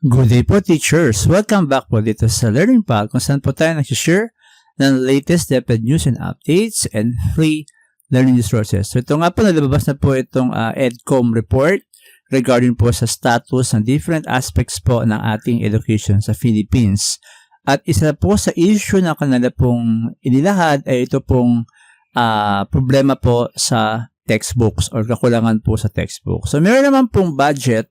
Good day po, teachers! Welcome back po dito sa Learning Pal kung saan po tayo nag-share ng latest DepEd news and updates and free learning resources. So ito nga po, nalabas na po itong EDCOM report regarding po sa status ng different aspects po ng ating education sa Philippines. At isa po sa issue na kanila pong inilahad ay ito pong problema po sa textbooks or kakulangan po sa textbooks. So meron naman pong budget,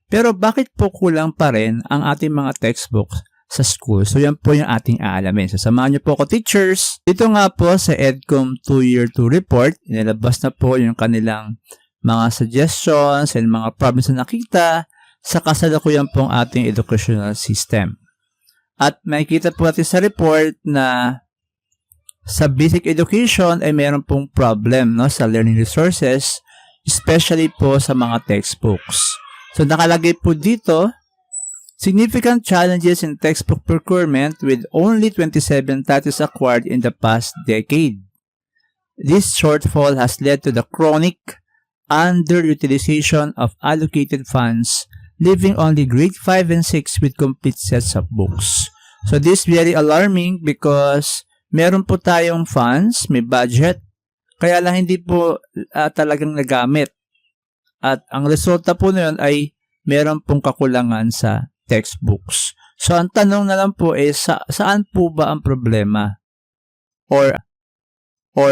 pero bakit po kulang pa rin ang ating mga textbooks sa school? So yan po yung ating aalamin. So samahan niyo po ako, teachers. Dito nga po sa EDCOM 2-Year 2 report, inilabas na po yung kanilang mga suggestions and mga problems na nakita sa kasalukuyan pong ating educational system. At makikita po natin sa report na sa basic education ay meron pong problem sa learning resources, especially po sa mga textbooks. So nakalagay po dito, significant challenges in textbook procurement with only 27 titles acquired in the past decade. This shortfall has led to the chronic underutilization of allocated funds, leaving only grade 5 and 6 with complete sets of books. So this is very alarming because meron po tayong funds, may budget, kaya lang hindi po talagang nagamit. At ang resulta po na yun ay meron pong kakulangan sa textbooks. So ang tanong na lang po is saan po ba ang problema? Or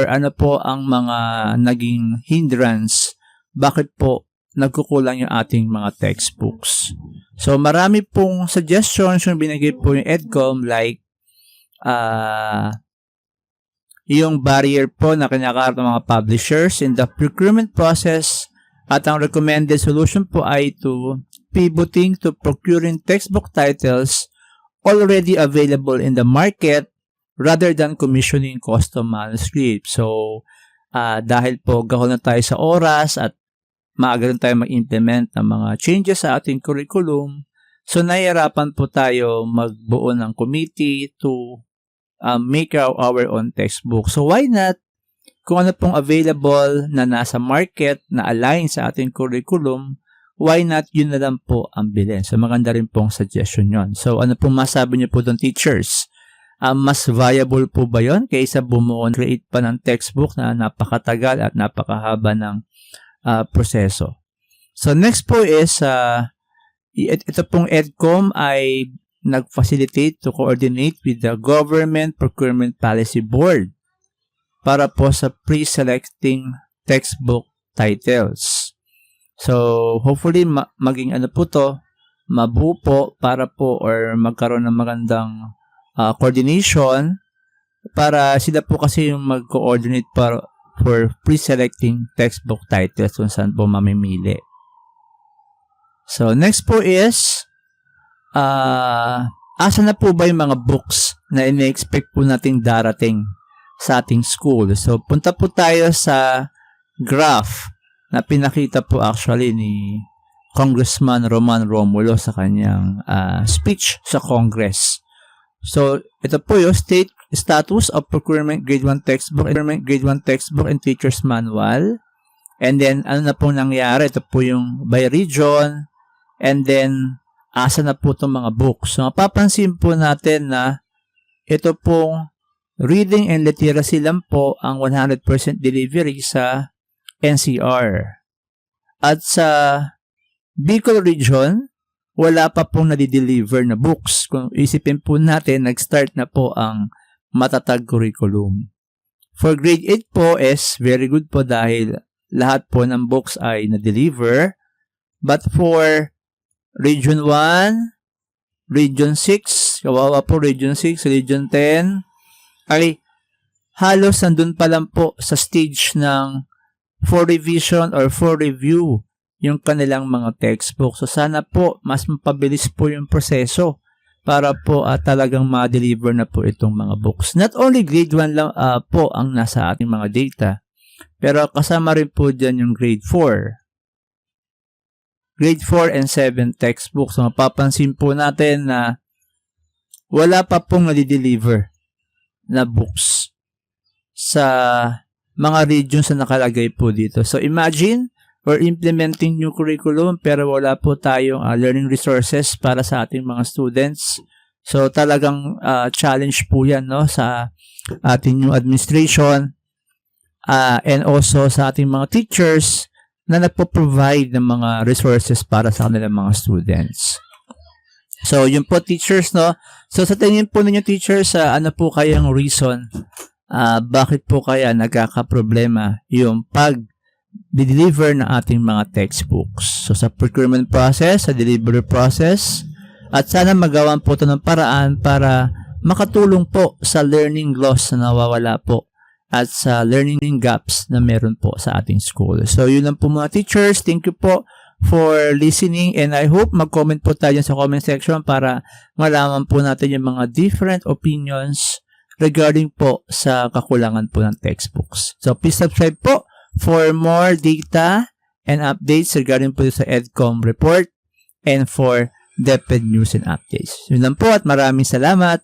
ano po ang mga naging hindrance? Bakit po nagkukulang yung ating mga textbooks? So marami pong suggestions yung binigay po yung EDCOM, like yung barrier po na kinakaharap ng mga publishers in the procurement process. At ang recommended solution po ay to pivoting to procuring textbook titles already available in the market rather than commissioning custom manuscripts. So, dahil po gahol na tayo sa oras at maaga rin tayo mag-implement ng mga changes sa ating curriculum, so nahihirapan po tayo magbuo ng committee to make our own textbook. So, why not kung ano pong available na nasa market na align sa ating curriculum, why not yun na lang po ang bilhin? So maganda rin pong suggestion yon. So ano pong masabi niyo po doon, teachers? Mas viable po ba yon kaysa bumuo, create pa ng textbook na napakatagal at napakahaba ng proseso? So next po is, ito pong EDCOM ay nag-facilitate to coordinate with the Government Procurement Policy Board para po sa pre-selecting textbook titles. So, hopefully, maging ano po to, mabuo po para po or magkaroon ng magandang coordination para sila po kasi yung mag-coordinate for pre-selecting textbook titles kung saan po mamimili. So, next po is, asa na po ba yung mga books na ina-expect po nating darating sa ating school? So, punta po tayo sa graph na pinakita po actually ni Congressman Roman Romulo sa kanyang speech sa Congress. So, ito po yung status of procurement grade 1 textbook and teacher's manual. And then, ano na po nangyari? Ito po yung by region. And then, asa na po itong mga books. So, mapapansin po natin na ito pong reading and literacy lang po ang 100% delivery sa NCR. At sa Bicol region, wala pa pong nadideliver na books. Kung isipin po natin, nag-start na po ang matatag curriculum. For grade 8 po is very good po dahil lahat po ng books ay na-deliver. But for Region 1, Region 6, kawawa po Region 6, Region 10, ay halos nandun pa lang po sa stage ng for revision or for review yung kanilang mga textbook. So sana po mas mapabilis po yung proseso para po talagang ma-deliver na po itong mga books. Not only grade 1 lang po ang nasa ating mga data, pero kasama rin po dyan yung grade 4. Grade 4 and 7 textbooks. So mapapansin po natin na wala pa pong nadi-deliver na books sa mga regions na nakalagay po dito. So imagine, or implementing new curriculum pero wala po tayong learning resources para sa ating mga students. So talagang challenge po yan, no, sa ating new administration and also sa ating mga teachers na nagpo-provide ng mga resources para sa kanilang mga students. So yun po teachers, no. So sa tingin po ninyo teachers, ano po kayang reason bakit po kaya nagkakaproblema yung pag-deliver ng ating mga textbooks? So sa procurement process, sa delivery process, at sana magawan po ito ng paraan para makatulong po sa learning loss na nawawala po at sa learning gaps na meron po sa ating school. So yun lang po mga teachers. Thank you po for listening and I hope mag-comment po tayo sa comment section para malaman po natin yung mga different opinions regarding po sa kakulangan po ng textbooks. So please subscribe po for more data and updates regarding po sa EDCOM report and for DepEd news and updates. Yun lang po at maraming salamat.